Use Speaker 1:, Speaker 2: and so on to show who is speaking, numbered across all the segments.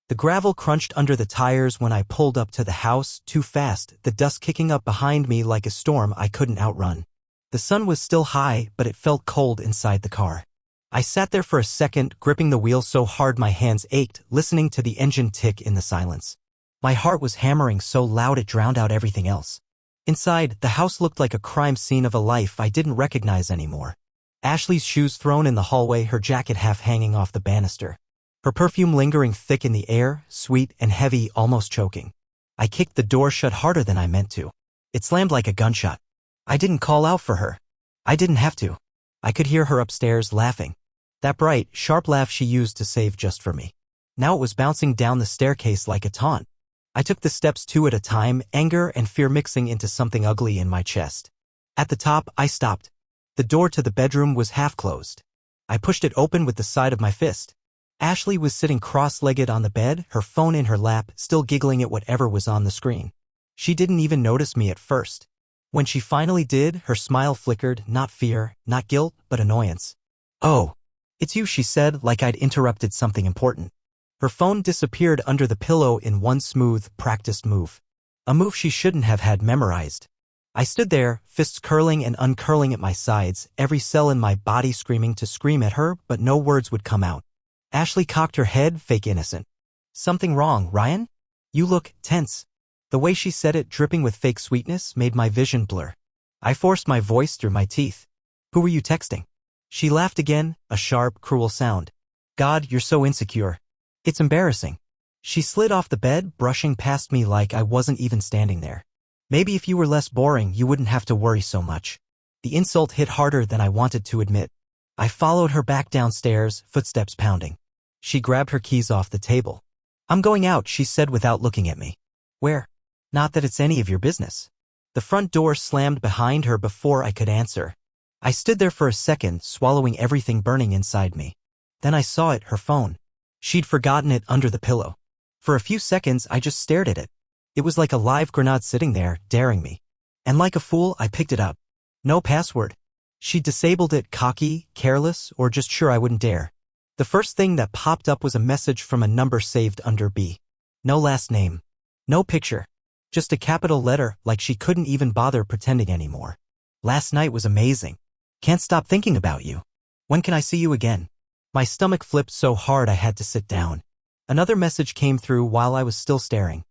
Speaker 1: The gravel crunched under the tires when I pulled up to the house, too fast, the dust kicking up behind me like a storm I couldn't outrun. The sun was still high, but it felt cold inside the car. I sat there for a second, gripping the wheel so hard my hands ached, listening to the engine tick in the silence. My heart was hammering so loud it drowned out everything else. Inside, the house looked like a crime scene of a life I didn't recognize anymore. Ashley's shoes thrown in the hallway, her jacket half hanging off the banister. Her perfume lingering thick in the air, sweet and heavy, almost choking. I kicked the door shut harder than I meant to. It slammed like a gunshot. I didn't call out for her. I didn't have to. I could hear her upstairs laughing. That bright, sharp laugh she used to save just for me. Now it was bouncing down the staircase like a taunt. I took the steps two at a time, anger and fear mixing into something ugly in my chest. At the top, I stopped. The door to the bedroom was half closed. I pushed it open with the side of my fist. Ashley was sitting cross-legged on the bed, her phone in her lap, still giggling at whatever was on the screen. She didn't even notice me at first. When she finally did, her smile flickered, not fear, not guilt, but annoyance. "Oh, it's you," she said, like I'd interrupted something important. Her phone disappeared under the pillow in one smooth, practiced move. A move she shouldn't have had memorized. I stood there, fists curling and uncurling at my sides, every cell in my body screaming to scream at her, but no words would come out. Ashley cocked her head, fake innocent. "Something wrong, Ryan? You look tense." The way she said it, dripping with fake sweetness, made my vision blur. I forced my voice through my teeth. "Who were you texting?" She laughed again, a sharp, cruel sound. "God, you're so insecure. It's embarrassing." She slid off the bed, brushing past me like I wasn't even standing there. "Maybe if you were less boring, you wouldn't have to worry so much." The insult hit harder than I wanted to admit. I followed her back downstairs, footsteps pounding. She grabbed her keys off the table. "I'm going out," she said without looking at me. "Where?" "Not that it's any of your business." The front door slammed behind her before I could answer. I stood there for a second, swallowing everything burning inside me. Then I saw it, her phone. She'd forgotten it under the pillow. For a few seconds, I just stared at it. It was like a live grenade sitting there, daring me. And like a fool, I picked it up. No password. She disabled it, cocky, careless, or just sure I wouldn't dare. The first thing that popped up was a message from a number saved under B. No last name. No picture. Just a capital letter, like she couldn't even bother pretending anymore. "Last night was amazing. Can't stop thinking about you. When can I see you again?" My stomach flipped so hard I had to sit down. Another message came through while I was still staring.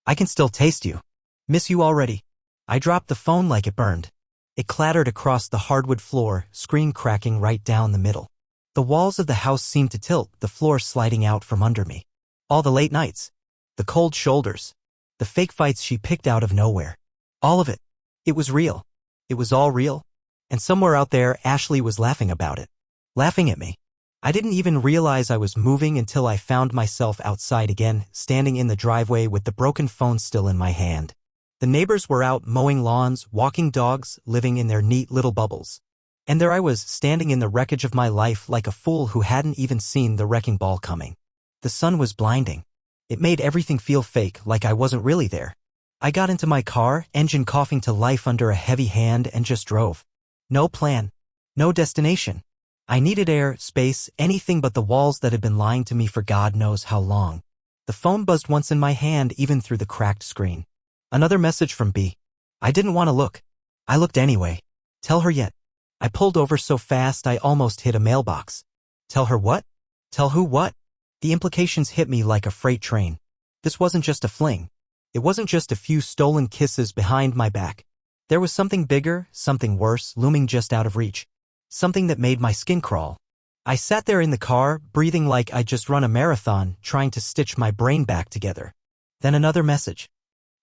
Speaker 1: "I can still taste you. Miss you already." I dropped the phone like it burned. It clattered across the hardwood floor, screen cracking right down the middle. The walls of the house seemed to tilt, the floor sliding out from under me. All the late nights. The cold shoulders. The fake fights she picked out of nowhere. All of it. It was real. It was all real. And somewhere out there, Ashley was laughing about it. Laughing at me. I didn't even realize I was moving until I found myself outside again, standing in the driveway with the broken phone still in my hand. The neighbors were out mowing lawns, walking dogs, living in their neat little bubbles. And there I was, standing in the wreckage of my life like a fool who hadn't even seen the wrecking ball coming. The sun was blinding. It made everything feel fake, like I wasn't really there. I got into my car, engine coughing to life under a heavy hand, and just drove. No plan. No destination. I needed air, space, anything but the walls that had been lying to me for God knows how long. The phone buzzed once in my hand, even through the cracked screen. Another message from B. I didn't want to look. I looked anyway. "Tell her yet." I pulled over so fast I almost hit a mailbox. Tell her what? Tell who what? The implications hit me like a freight train. This wasn't just a fling. It wasn't just a few stolen kisses behind my back. There was something bigger, something worse, looming just out of reach. Something that made my skin crawl. I sat there in the car, breathing like I'd just run a marathon, trying to stitch my brain back together. Then another message.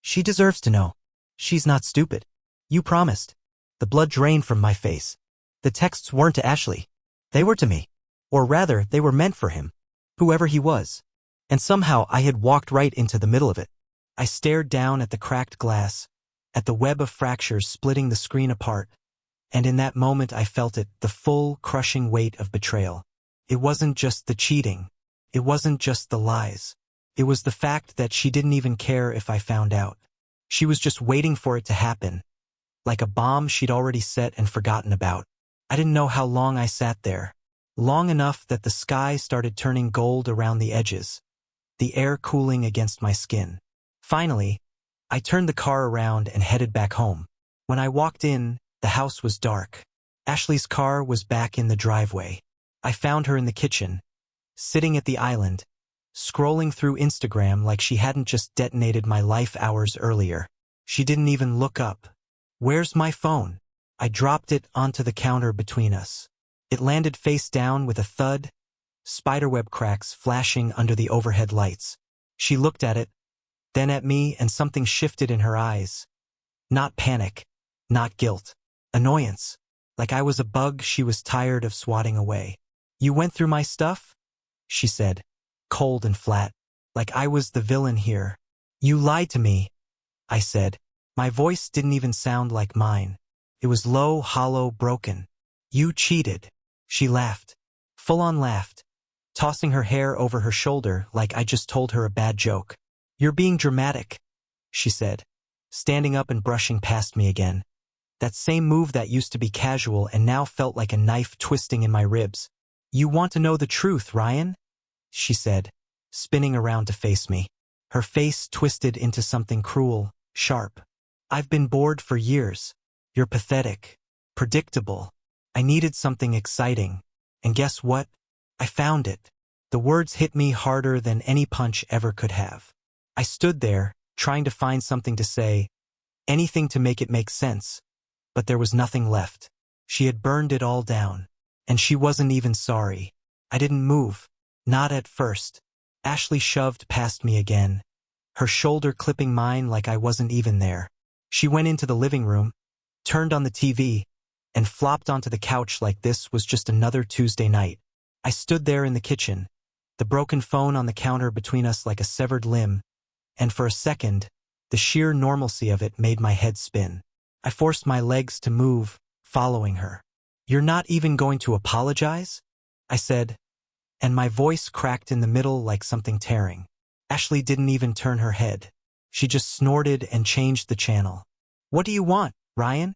Speaker 1: "She deserves to know. She's not stupid. You promised." The blood drained from my face. The texts weren't to Ashley. They were to me. Or rather, they were meant for him. Whoever he was. And somehow I had walked right into the middle of it. I stared down at the cracked glass, at the web of fractures splitting the screen apart. And in that moment I felt it, the full, crushing weight of betrayal. It wasn't just the cheating. It wasn't just the lies. It was the fact that she didn't even care if I found out. She was just waiting for it to happen. Like a bomb she'd already set and forgotten about. I didn't know how long I sat there. Long enough that the sky started turning gold around the edges. the air cooling against my skin. Finally, I turned the car around and headed back home. When I walked in, the house was dark. Ashley's car was back in the driveway. I found her in the kitchen, sitting at the island, scrolling through Instagram like she hadn't just detonated my life hours earlier. She didn't even look up. "Where's my phone?" I dropped it onto the counter between us. It landed face down with a thud, spiderweb cracks flashing under the overhead lights. She looked at it, then at me, and something shifted in her eyes. Not panic, not guilt. Annoyance. Like I was a bug she was tired of swatting away. "You went through my stuff?" she said, cold and flat, like I was the villain here. "You lied to me," I said. My voice didn't even sound like mine. It was low, hollow, broken. "You cheated." She laughed. Full-on laughed, tossing her hair over her shoulder like I just told her a bad joke. "You're being dramatic," she said, standing up and brushing past me again. That same move that used to be casual and now felt like a knife twisting in my ribs. "You want to know the truth, Ryan?" she said, spinning around to face me. Her face twisted into something cruel, sharp. "I've been bored for years. You're pathetic. Predictable. I needed something exciting. And guess what? I found it." The words hit me harder than any punch ever could have. I stood there, trying to find something to say, anything to make it make sense. But there was nothing left. She had burned it all down. And she wasn't even sorry. I didn't move. Not at first. Ashley shoved past me again, her shoulder clipping mine like I wasn't even there. She went into the living room, turned on the TV, and flopped onto the couch like this was just another Tuesday night. I stood there in the kitchen, the broken phone on the counter between us like a severed limb, and for a second, the sheer normalcy of it made my head spin. I forced my legs to move, following her. "You're not even going to apologize?" I said, and my voice cracked in the middle like something tearing. Ashley didn't even turn her head. She just snorted and changed the channel. "What do you want, Ryan?"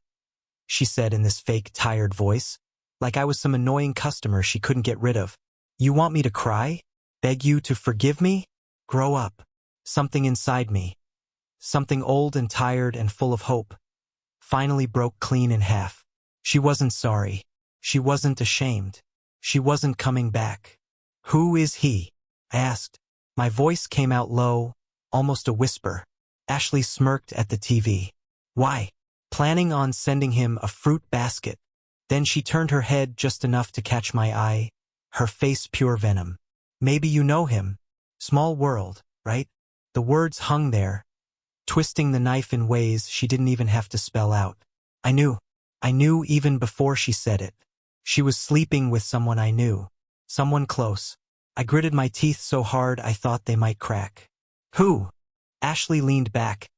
Speaker 1: she said in this fake, tired voice, like I was some annoying customer she couldn't get rid of. "You want me to cry? Beg you to forgive me? Grow up." Something inside me, something old and tired and full of hope, finally broke clean in half. She wasn't sorry. She wasn't ashamed. She wasn't coming back. "Who is he?" I asked. My voice came out low, almost a whisper. Ashley smirked at the TV. "Why?" "Planning on sending him a fruit basket." Then she turned her head just enough to catch my eye, her face pure venom. "Maybe you know him. Small world, right?" The words hung there, twisting the knife in ways she didn't even have to spell out. I knew. I knew even before she said it. She was sleeping with someone I knew. Someone close. I gritted my teeth so hard I thought they might crack. "Who?" Ashley leaned back,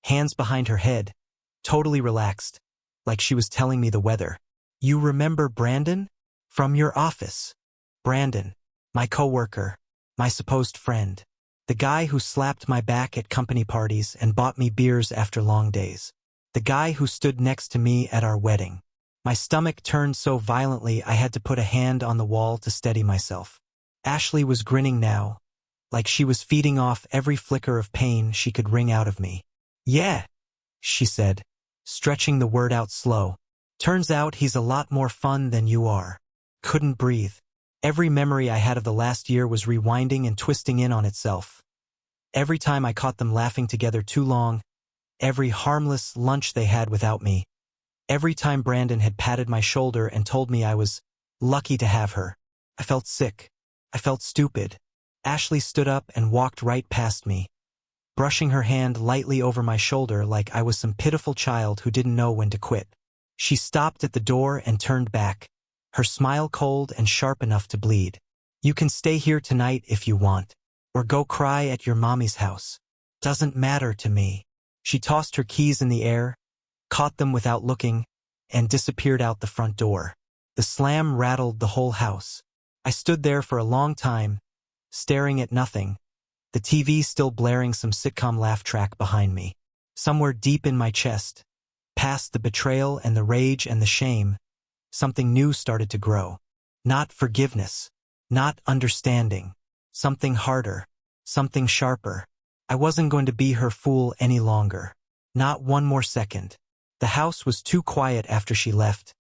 Speaker 1: hands behind her head, totally relaxed, like she was telling me the weather. "You remember Brandon? From your office." Brandon, my coworker, my supposed friend. The guy who slapped my back at company parties and bought me beers after long days. The guy who stood next to me at our wedding. My stomach turned so violently I had to put a hand on the wall to steady myself. Ashley was grinning now, like she was feeding off every flicker of pain she could wring out of me. "Yeah," she said, stretching the word out slow. "Turns out he's a lot more fun than you are." Couldn't breathe. Every memory I had of the last year was rewinding and twisting in on itself. Every time I caught them laughing together too long, every harmless lunch they had without me, every time Brandon had patted my shoulder and told me I was lucky to have her. I felt sick. I felt stupid. Ashley stood up and walked right past me, brushing her hand lightly over my shoulder like I was some pitiful child who didn't know when to quit. She stopped at the door and turned back, her smile cold and sharp enough to bleed. "You can stay here tonight if you want, or go cry at your mommy's house. Doesn't matter to me." She tossed her keys in the air, caught them without looking, and disappeared out the front door. The slam rattled the whole house. I stood there for a long time, staring at nothing, the TV still blaring some sitcom laugh track behind me. Somewhere deep in my chest, past the betrayal and the rage and the shame, something new started to grow. Not forgiveness, not understanding, something harder. Something sharper. I wasn't going to be her fool any longer. Not one more second. The house was too quiet after she left,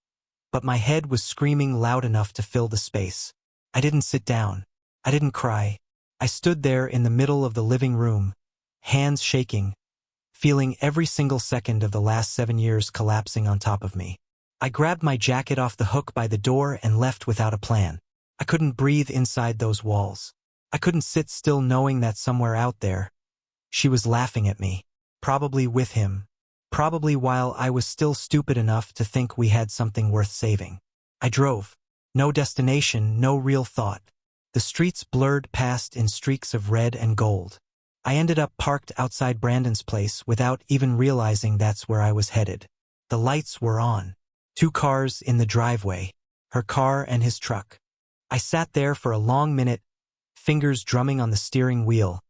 Speaker 1: but my head was screaming loud enough to fill the space. I didn't sit down. I didn't cry. I stood there in the middle of the living room, hands shaking, feeling every single second of the last 7 years collapsing on top of me. I grabbed my jacket off the hook by the door and left without a plan. I couldn't breathe inside those walls. I couldn't sit still knowing that somewhere out there, she was laughing at me. Probably with him. Probably while I was still stupid enough to think we had something worth saving. I drove. No destination, no real thought. The streets blurred past in streaks of red and gold. I ended up parked outside Brandon's place without even realizing that's where I was headed. The lights were on. 2 cars in the driveway. Her car and his truck. I sat there for a long minute, fingers drumming on the steering wheel,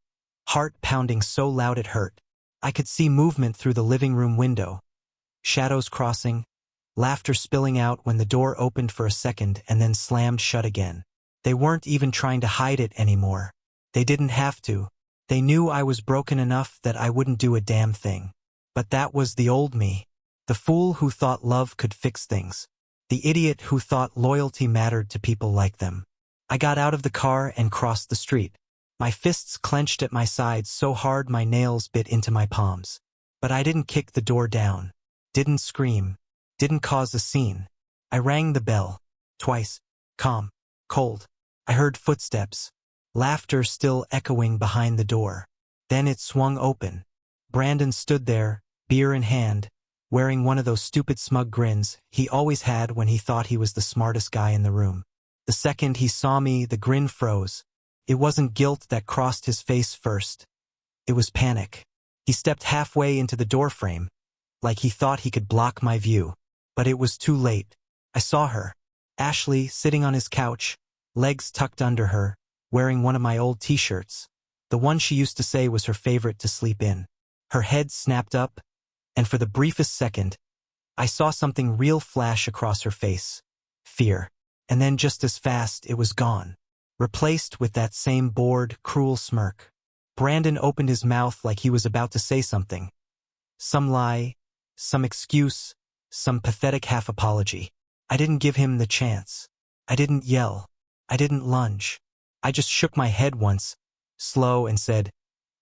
Speaker 1: heart pounding so loud it hurt. I could see movement through the living room window. Shadows crossing, laughter spilling out when the door opened for a second and then slammed shut again. They weren't even trying to hide it anymore. They didn't have to. They knew I was broken enough that I wouldn't do a damn thing. But that was the old me. The fool who thought love could fix things. The idiot who thought loyalty mattered to people like them. I got out of the car and crossed the street. My fists clenched at my sides so hard my nails bit into my palms. But I didn't kick the door down. Didn't scream. Didn't cause a scene. I rang the bell. Twice. Calm. Cold. I heard footsteps. Laughter still echoing behind the door. Then it swung open. Brandon stood there, beer in hand, wearing one of those stupid smug grins he always had when he thought he was the smartest guy in the room. The second he saw me, the grin froze. It wasn't guilt that crossed his face first. It was panic. He stepped halfway into the doorframe, like he thought he could block my view. But it was too late. I saw her. Ashley, sitting on his couch, legs tucked under her, wearing one of my old t-shirts, the one she used to say was her favorite to sleep in. Her head snapped up, and for the briefest second, I saw something real flash across her face. Fear. And then just as fast, it was gone. Replaced with that same bored, cruel smirk. Brandon opened his mouth like he was about to say something. Some lie, some excuse, some pathetic half-apology. I didn't give him the chance. I didn't yell. I didn't lunge. I just shook my head once, slow, and said,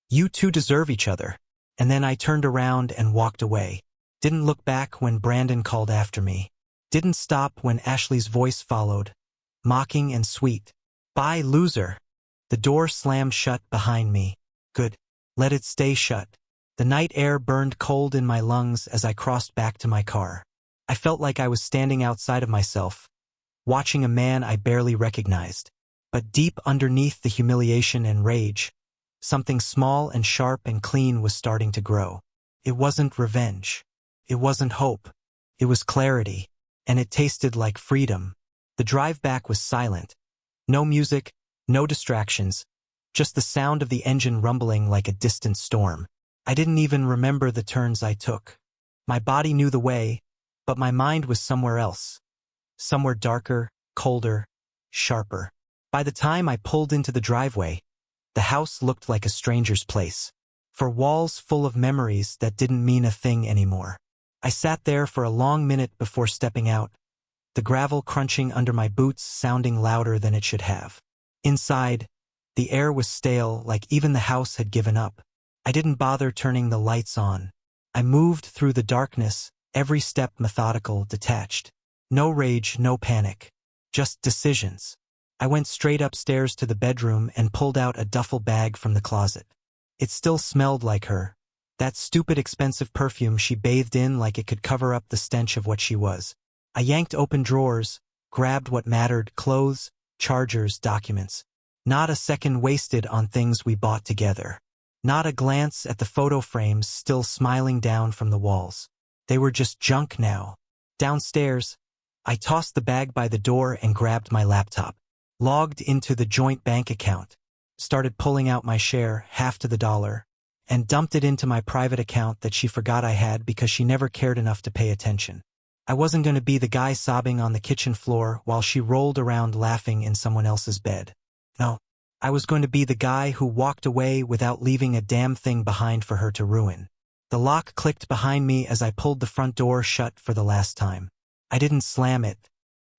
Speaker 1: "You two deserve each other." And then I turned around and walked away. Didn't look back when Brandon called after me. Didn't stop when Ashley's voice followed, mocking and sweet. "Bye, loser." The door slammed shut behind me. Good. Let it stay shut. The night air burned cold in my lungs as I crossed back to my car. I felt like I was standing outside of myself, watching a man I barely recognized. But deep underneath the humiliation and rage, something small and sharp and clean was starting to grow. It wasn't revenge. It wasn't hope. It was clarity. And it tasted like freedom. The drive back was silent. No music, no distractions, just the sound of the engine rumbling like a distant storm. I didn't even remember the turns I took. My body knew the way, but my mind was somewhere else. Somewhere darker, colder, sharper. By the time I pulled into the driveway, the house looked like a stranger's place. For walls full of memories that didn't mean a thing anymore. I sat there for a long minute before stepping out, the gravel crunching under my boots sounding louder than it should have. Inside, the air was stale, like even the house had given up. I didn't bother turning the lights on. I moved through the darkness, every step methodical, detached. No rage, no panic. Just decisions. I went straight upstairs to the bedroom and pulled out a duffel bag from the closet. It still smelled like her. That stupid expensive perfume she bathed in like it could cover up the stench of what she was. I yanked open drawers, grabbed what mattered, clothes, chargers, documents. Not a second wasted on things we bought together. Not a glance at the photo frames still smiling down from the walls. They were just junk now. Downstairs, I tossed the bag by the door and grabbed my laptop. Logged into the joint bank account. Started pulling out my share, half to the dollar, and dumped it into my private account that she forgot I had because she never cared enough to pay attention. I wasn't going to be the guy sobbing on the kitchen floor while she rolled around laughing in someone else's bed. No. I was going to be the guy who walked away without leaving a damn thing behind for her to ruin. The lock clicked behind me as I pulled the front door shut for the last time. I didn't slam it.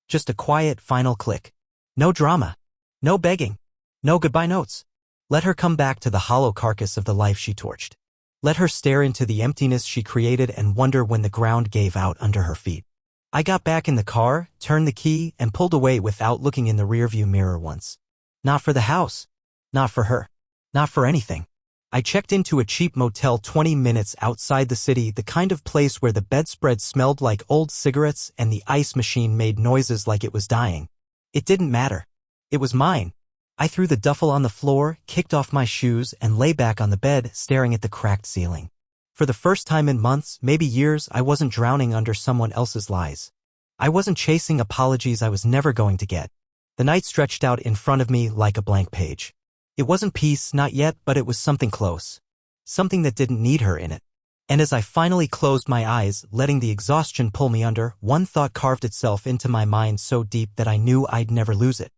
Speaker 1: Just a quiet final click. No drama. No begging. No goodbye notes. Let her come back to the hollow carcass of the life she torched. Let her stare into the emptiness she created and wonder when the ground gave out under her feet. I got back in the car, turned the key, and pulled away without looking in the rearview mirror once. Not for the house. Not for her. Not for anything. I checked into a cheap motel 20 minutes outside the city, the kind of place where the bedspread smelled like old cigarettes and the ice machine made noises like it was dying. It didn't matter. It was mine. I threw the duffel on the floor, kicked off my shoes, and lay back on the bed, staring at the cracked ceiling. For the first time in months, maybe years, I wasn't drowning under someone else's lies. I wasn't chasing apologies I was never going to get. The night stretched out in front of me like a blank page. It wasn't peace, not yet, but it was something close. Something that didn't need her in it. And as I finally closed my eyes, letting the exhaustion pull me under, one thought carved itself into my mind so deep that I knew I'd never lose it.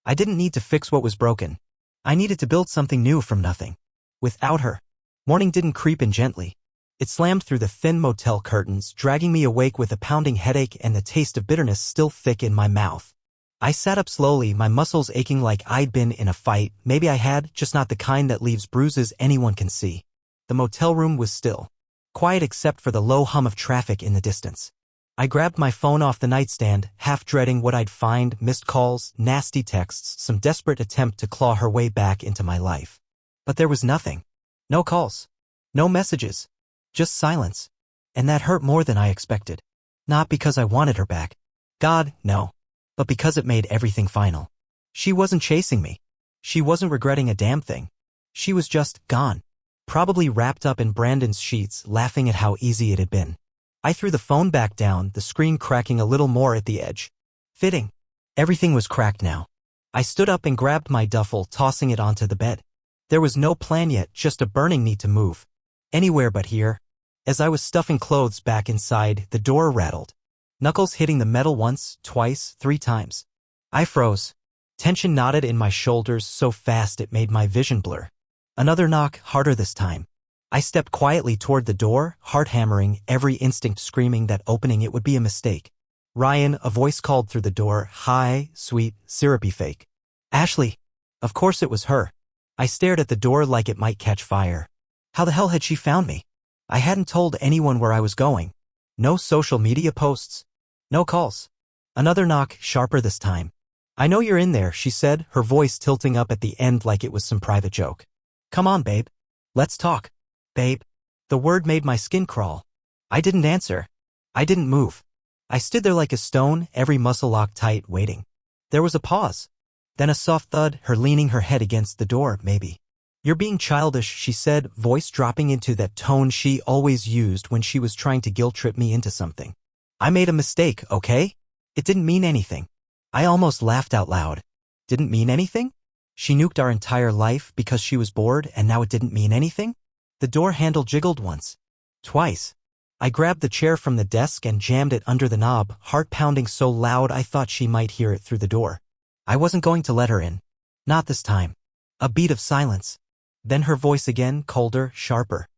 Speaker 1: I didn't need to fix what was broken. I needed to build something new from nothing. Without her. Morning didn't creep in gently. It slammed through the thin motel curtains, dragging me awake with a pounding headache and the taste of bitterness still thick in my mouth. I sat up slowly, my muscles aching like I'd been in a fight. Maybe I had, just not the kind that leaves bruises anyone can see. The motel room was still. Quiet except for the low hum of traffic in the distance. I grabbed my phone off the nightstand, half dreading what I'd find, missed calls, nasty texts, some desperate attempt to claw her way back into my life. But there was nothing. No calls. No messages. Just silence. And that hurt more than I expected. Not because I wanted her back. God, no. But because it made everything final. She wasn't chasing me. She wasn't regretting a damn thing. She was just gone. Probably wrapped up in Brandon's sheets, laughing at how easy it had been. I threw the phone back down, the screen cracking a little more at the edge. Fitting. Everything was cracked now. I stood up and grabbed my duffel, tossing it onto the bed. There was no plan yet, just a burning need to move. Anywhere but here. As I was stuffing clothes back inside, the door rattled. Knuckles hitting the metal once, twice, 3 times. I froze. Tension knotted in my shoulders so fast it made my vision blur. Another knock, harder this time. I stepped quietly toward the door, heart hammering, every instinct screaming that opening it would be a mistake. Ryan, a voice called through the door, high, sweet, syrupy fake. Ashley. Of course it was her. I stared at the door like it might catch fire. How the hell had she found me? I hadn't told anyone where I was going. No social media posts. No calls. Another knock, sharper this time. I know you're in there, she said, her voice tilting up at the end like it was some private joke. Come on, babe. Let's talk. Babe. The word made my skin crawl. I didn't answer. I didn't move. I stood there like a stone, every muscle locked tight, waiting. There was a pause. Then a soft thud, her leaning her head against the door, maybe. You're being childish, she said, voice dropping into that tone she always used when she was trying to guilt-trip me into something. I made a mistake, okay? It didn't mean anything. I almost laughed out loud. Didn't mean anything? She nuked our entire life because she was bored and now it didn't mean anything? The door handle jiggled once. Twice. I grabbed the chair from the desk and jammed it under the knob, heart pounding so loud I thought she might hear it through the door. I wasn't going to let her in. Not this time. A beat of silence. Then her voice again, colder, sharper.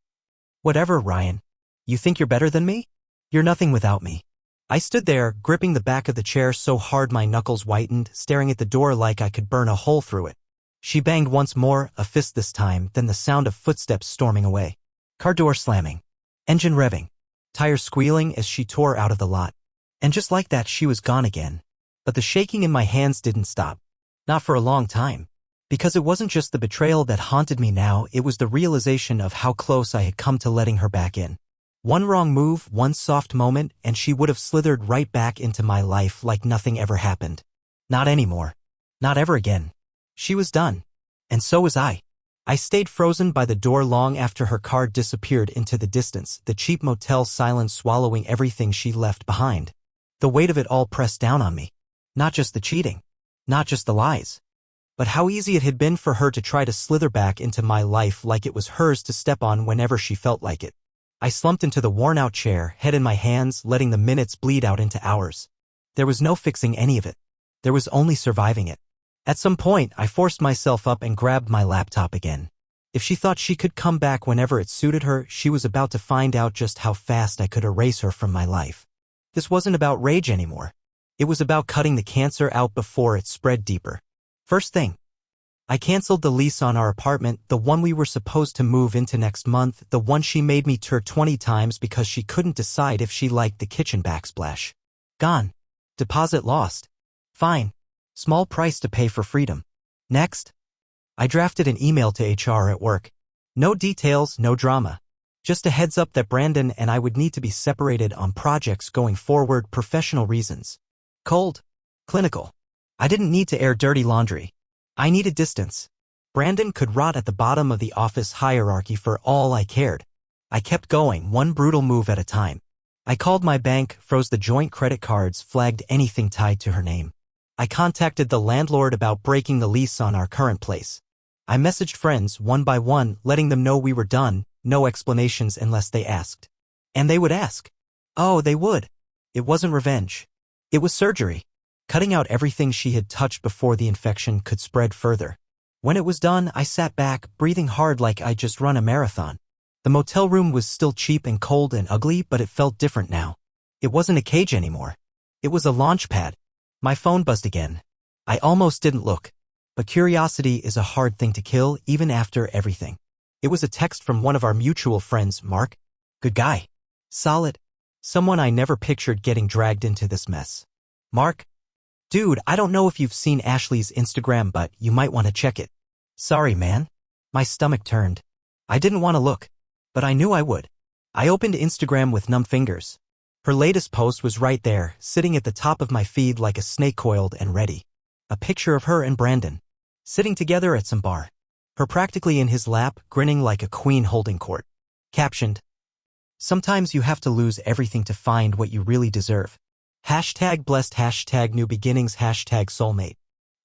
Speaker 1: Whatever, Ryan. You think you're better than me? You're nothing without me. I stood there, gripping the back of the chair so hard my knuckles whitened, staring at the door like I could burn a hole through it. She banged once more, a fist this time, then the sound of footsteps storming away. Car door slamming. Engine revving. Tires squealing as she tore out of the lot. And just like that she was gone again. But the shaking in my hands didn't stop. Not for a long time. Because it wasn't just the betrayal that haunted me now, it was the realization of how close I had come to letting her back in. One wrong move, one soft moment, and she would have slithered right back into my life like nothing ever happened. Not anymore. Not ever again. She was done. And so was I. I stayed frozen by the door long after her car disappeared into the distance, the cheap motel silence swallowing everything she left behind. The weight of it all pressed down on me. Not just the cheating. Not just the lies. But how easy it had been for her to try to slither back into my life like it was hers to step on whenever she felt like it. I slumped into the worn-out chair, head in my hands, letting the minutes bleed out into hours. There was no fixing any of it. There was only surviving it. At some point, I forced myself up and grabbed my laptop again. If she thought she could come back whenever it suited her, she was about to find out just how fast I could erase her from my life. This wasn't about rage anymore. It was about cutting the cancer out before it spread deeper. First thing, I canceled the lease on our apartment, the one we were supposed to move into next month, the one she made me tour 20 times because she couldn't decide if she liked the kitchen backsplash. Gone. Deposit lost. Fine. Small price to pay for freedom. Next, I drafted an email to HR at work. No details, no drama. Just a heads up that Brandon and I would need to be separated on projects going forward, professional reasons. Cold. Clinical. I didn't need to air dirty laundry. I needed distance. Brandon could rot at the bottom of the office hierarchy for all I cared. I kept going, one brutal move at a time. I called my bank, froze the joint credit cards, flagged anything tied to her name. I contacted the landlord about breaking the lease on our current place. I messaged friends one by one, letting them know we were done, no explanations unless they asked. And they would ask. Oh, they would. It wasn't revenge. It was surgery. Cutting out everything she had touched before the infection could spread further. When it was done, I sat back, breathing hard like I'd just run a marathon. The motel room was still cheap and cold and ugly, but it felt different now. It wasn't a cage anymore. It was a launch pad. My phone buzzed again. I almost didn't look. But curiosity is a hard thing to kill, even after everything. It was a text from one of our mutual friends, Mark. Good guy. Solid. Someone I never pictured getting dragged into this mess. Mark? Dude, I don't know if you've seen Ashley's Instagram, but you might want to check it. Sorry, man. My stomach turned. I didn't want to look, but I knew I would. I opened Instagram with numb fingers. Her latest post was right there, sitting at the top of my feed like a snake coiled and ready. A picture of her and Brandon, sitting together at some bar. Her practically in his lap, grinning like a queen holding court. Captioned, "Sometimes you have to lose everything to find what you really deserve. #blessed, #new beginnings, #soulmate.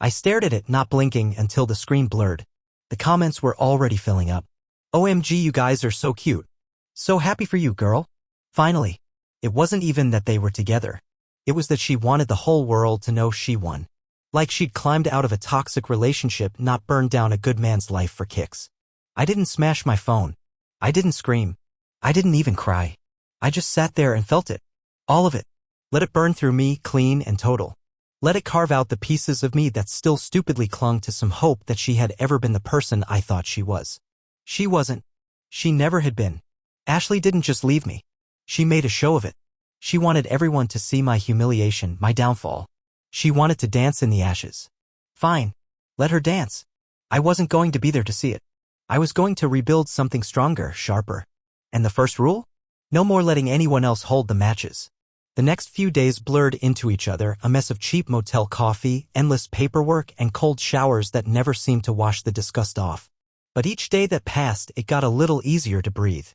Speaker 1: I stared at it, not blinking, until the screen blurred. The comments were already filling up. OMG, you guys are so cute. So happy for you, girl. Finally. It wasn't even that they were together. It was that she wanted the whole world to know she won. Like she'd climbed out of a toxic relationship, not burned down a good man's life for kicks. I didn't smash my phone. I didn't scream. I didn't even cry. I just sat there and felt it. All of it. Let it burn through me, clean and total. Let it carve out the pieces of me that still stupidly clung to some hope that she had ever been the person I thought she was. She wasn't. She never had been. Ashley didn't just leave me. She made a show of it. She wanted everyone to see my humiliation, my downfall. She wanted to dance in the ashes. Fine. Let her dance. I wasn't going to be there to see it. I was going to rebuild something stronger, sharper. And the first rule? No more letting anyone else hold the matches. The next few days blurred into each other, a mess of cheap motel coffee, endless paperwork, and cold showers that never seemed to wash the disgust off. But each day that passed, it got a little easier to breathe.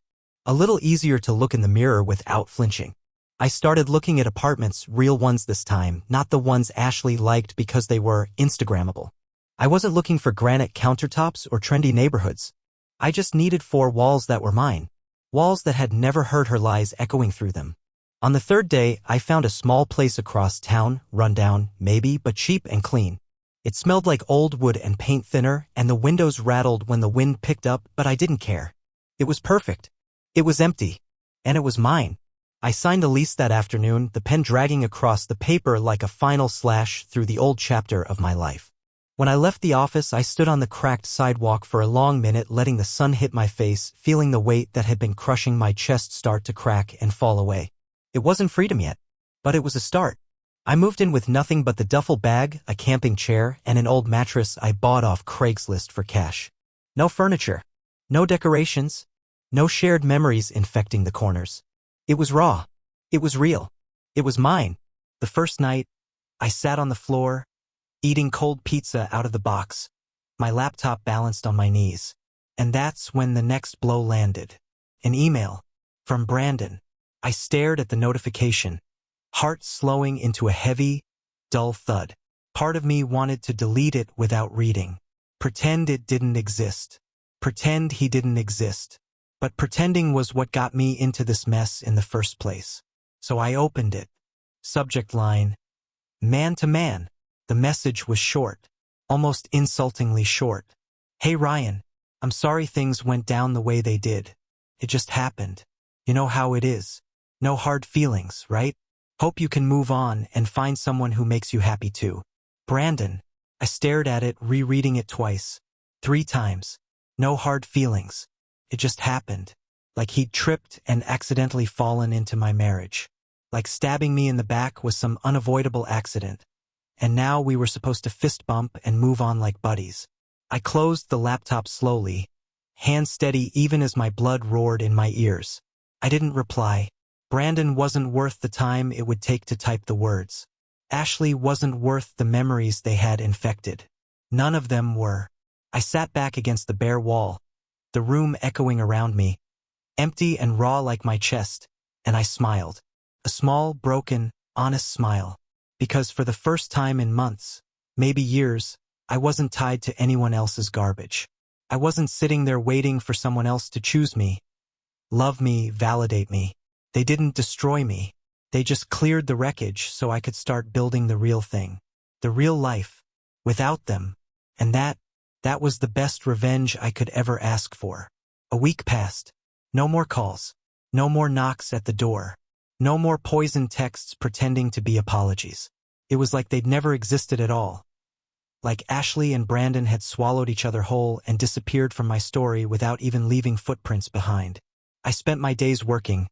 Speaker 1: A little easier to look in the mirror without flinching. I started looking at apartments, real ones this time, not the ones Ashley liked because they were Instagrammable. I wasn't looking for granite countertops or trendy neighborhoods. I just needed 4 walls that were mine. Walls that had never heard her lies echoing through them. On the 3rd day, I found a small place across town, rundown, maybe, but cheap and clean. It smelled like old wood and paint thinner, and the windows rattled when the wind picked up, but I didn't care. It was perfect. It was empty. And it was mine. I signed the lease that afternoon, the pen dragging across the paper like a final slash through the old chapter of my life. When I left the office, I stood on the cracked sidewalk for a long minute, letting the sun hit my face, feeling the weight that had been crushing my chest start to crack and fall away. It wasn't freedom yet, but it was a start. I moved in with nothing but the duffel bag, a camping chair, and an old mattress I bought off Craigslist for cash. No furniture. No decorations. No shared memories infecting the corners. It was raw. It was real. It was mine. The first night, I sat on the floor, eating cold pizza out of the box, my laptop balanced on my knees. And that's when the next blow landed. An email. From Brandon. I stared at the notification, heart slowing into a heavy, dull thud. Part of me wanted to delete it without reading. Pretend it didn't exist. Pretend he didn't exist. But pretending was what got me into this mess in the first place. So I opened it. Subject line, man to man. The message was short, almost insultingly short. "Hey Ryan, I'm sorry things went down the way they did. It just happened. You know how it is. No hard feelings, right? Hope you can move on and find someone who makes you happy too. Brandon." I stared at it, rereading it twice. 3 times. No hard feelings. It just happened. Like he'd tripped and accidentally fallen into my marriage. Like stabbing me in the back was some unavoidable accident. And now we were supposed to fist bump and move on like buddies. I closed the laptop slowly, hand steady even as my blood roared in my ears. I didn't reply. Brandon wasn't worth the time it would take to type the words. Ashley wasn't worth the memories they had infected. None of them were. I sat back against the bare wall, the room echoing around me, empty and raw like my chest, and I smiled. A small, broken, honest smile. Because for the first time in months, maybe years, I wasn't tied to anyone else's garbage. I wasn't sitting there waiting for someone else to choose me, love me, validate me. They didn't destroy me. They just cleared the wreckage so I could start building the real thing. The real life. Without them. And that was the best revenge I could ever ask for. A week passed. No more calls. No more knocks at the door. No more poisoned texts pretending to be apologies. It was like they'd never existed at all. Like Ashley and Brandon had swallowed each other whole and disappeared from my story without even leaving footprints behind. I spent my days working,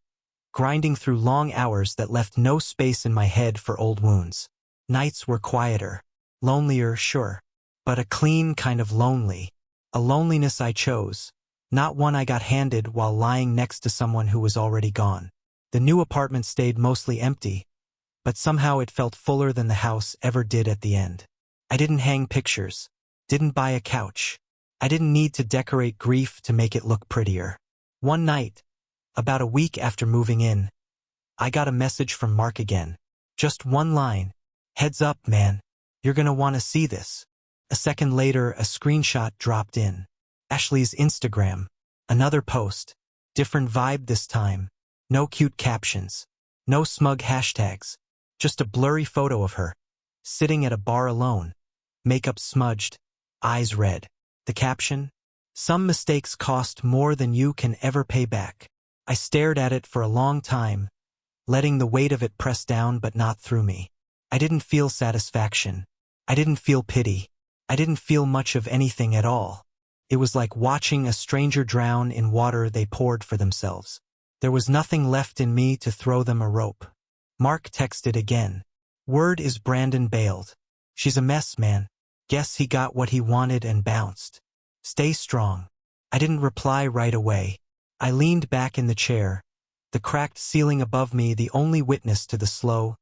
Speaker 1: grinding through long hours that left no space in my head for old wounds. Nights were quieter, lonelier, sure, but a clean kind of lonely. A loneliness I chose, not one I got handed while lying next to someone who was already gone. The new apartment stayed mostly empty, but somehow it felt fuller than the house ever did at the end. I didn't hang pictures, didn't buy a couch. I didn't need to decorate grief to make it look prettier. One night, about a week after moving in, I got a message from Mark again. Just one line. "Heads up, man. You're gonna want to see this." A second later, a screenshot dropped in. Ashley's Instagram. Another post. Different vibe this time. No cute captions. No smug hashtags. Just a blurry photo of her, sitting at a bar alone. Makeup smudged. Eyes red. The caption? "Some mistakes cost more than you can ever pay back." I stared at it for a long time, letting the weight of it press down but not through me. I didn't feel satisfaction. I didn't feel pity. I didn't feel much of anything at all. It was like watching a stranger drown in water they poured for themselves. There was nothing left in me to throw them a rope. Mark texted again. "Word is Brandon bailed. She's a mess, man. Guess he got what he wanted and bounced. Stay strong." I didn't reply right away. I leaned back in the chair, the cracked ceiling above me the only witness to the slow,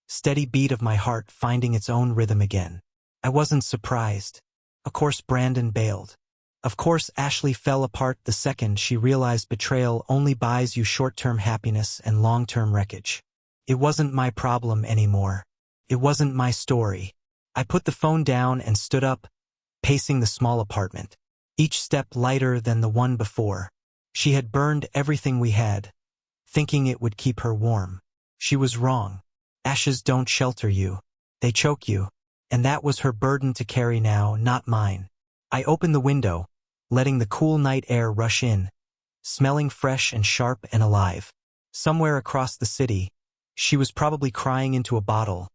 Speaker 1: steady beat of my heart finding its own rhythm again. I wasn't surprised. Of course Brandon bailed. Of course Ashley fell apart the second she realized betrayal only buys you short-term happiness and long-term wreckage. It wasn't my problem anymore. It wasn't my story. I put the phone down and stood up, pacing the small apartment, each step lighter than the one before. She had burned everything we had, thinking it would keep her warm. She was wrong. Ashes don't shelter you. They choke you. And that was her burden to carry now, not mine. I opened the window, letting the cool night air rush in, smelling fresh and sharp and alive. Somewhere across the city, she was probably crying into a bottle,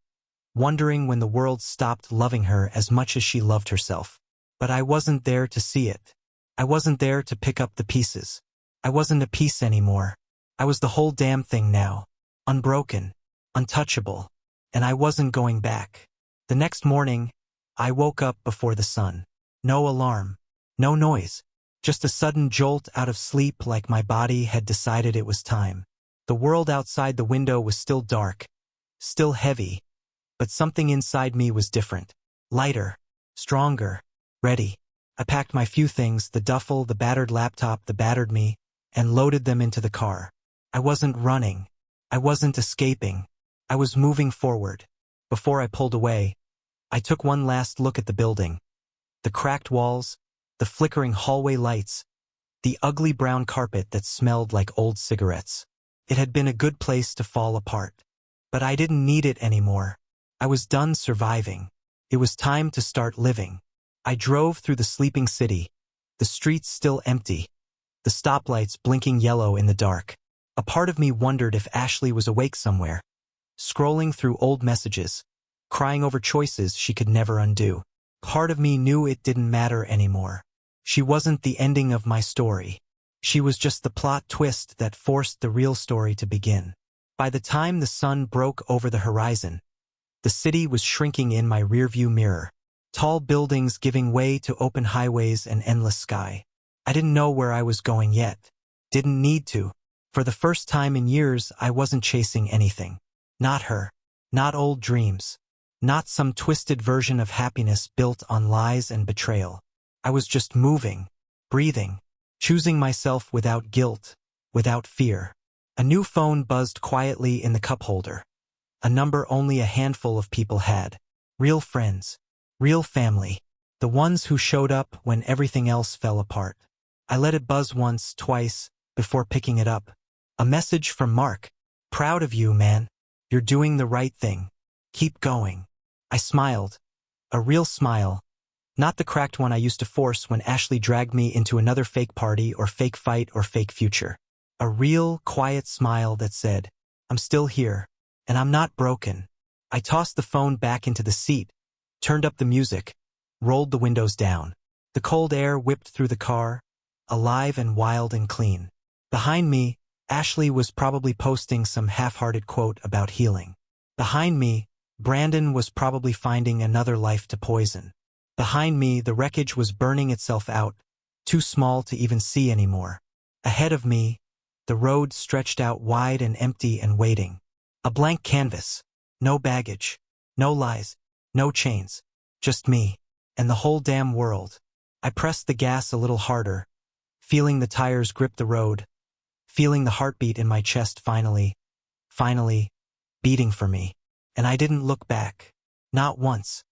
Speaker 1: wondering when the world stopped loving her as much as she loved herself. But I wasn't there to see it. I wasn't there to pick up the pieces. I wasn't a piece anymore. I was the whole damn thing now. Unbroken. Untouchable. And I wasn't going back. The next morning, I woke up before the sun. No alarm. No noise. Just a sudden jolt out of sleep like my body had decided it was time. The world outside the window was still dark. Still heavy. But something inside me was different. Lighter. Stronger. Ready. I packed my few things, the duffel, the battered laptop, the battered me, and loaded them into the car. I wasn't running. I wasn't escaping. I was moving forward. Before I pulled away, I took one last look at the building. The cracked walls, the flickering hallway lights, the ugly brown carpet that smelled like old cigarettes. It had been a good place to fall apart. But I didn't need it anymore. I was done surviving. It was time to start living. I drove through the sleeping city, the streets still empty, the stoplights blinking yellow in the dark. A part of me wondered if Ashley was awake somewhere, scrolling through old messages, crying over choices she could never undo. Part of me knew it didn't matter anymore. She wasn't the ending of my story. She was just the plot twist that forced the real story to begin. By the time the sun broke over the horizon, the city was shrinking in my rearview mirror, tall buildings giving way to open highways and endless sky. I didn't know where I was going yet. Didn't need to. For the first time in years, I wasn't chasing anything. Not her. Not old dreams. Not some twisted version of happiness built on lies and betrayal. I was just moving, breathing, choosing myself without guilt, without fear. A new phone buzzed quietly in the cup holder. A number only a handful of people had. Real friends. Real family. The ones who showed up when everything else fell apart. I let it buzz once, twice, before picking it up. A message from Mark. Proud of you, man. You're doing the right thing. Keep going. I smiled. A real smile. Not the cracked one I used to force when Ashley dragged me into another fake party or fake fight or fake future. A real, quiet smile that said, I'm still here, and I'm not broken. I tossed the phone back into the seat, turned up the music, rolled the windows down. The cold air whipped through the car, alive and wild and clean. Behind me, Ashley was probably posting some half-hearted quote about healing. Behind me, Brandon was probably finding another life to poison. Behind me, the wreckage was burning itself out, too small to even see anymore. Ahead of me, the road stretched out wide and empty and waiting. A blank canvas. No baggage. No lies. No chains. Just me. And the whole damn world. I pressed the gas a little harder, feeling the tires grip the road, feeling the heartbeat in my chest finally, beating for me. And I didn't look back. Not once.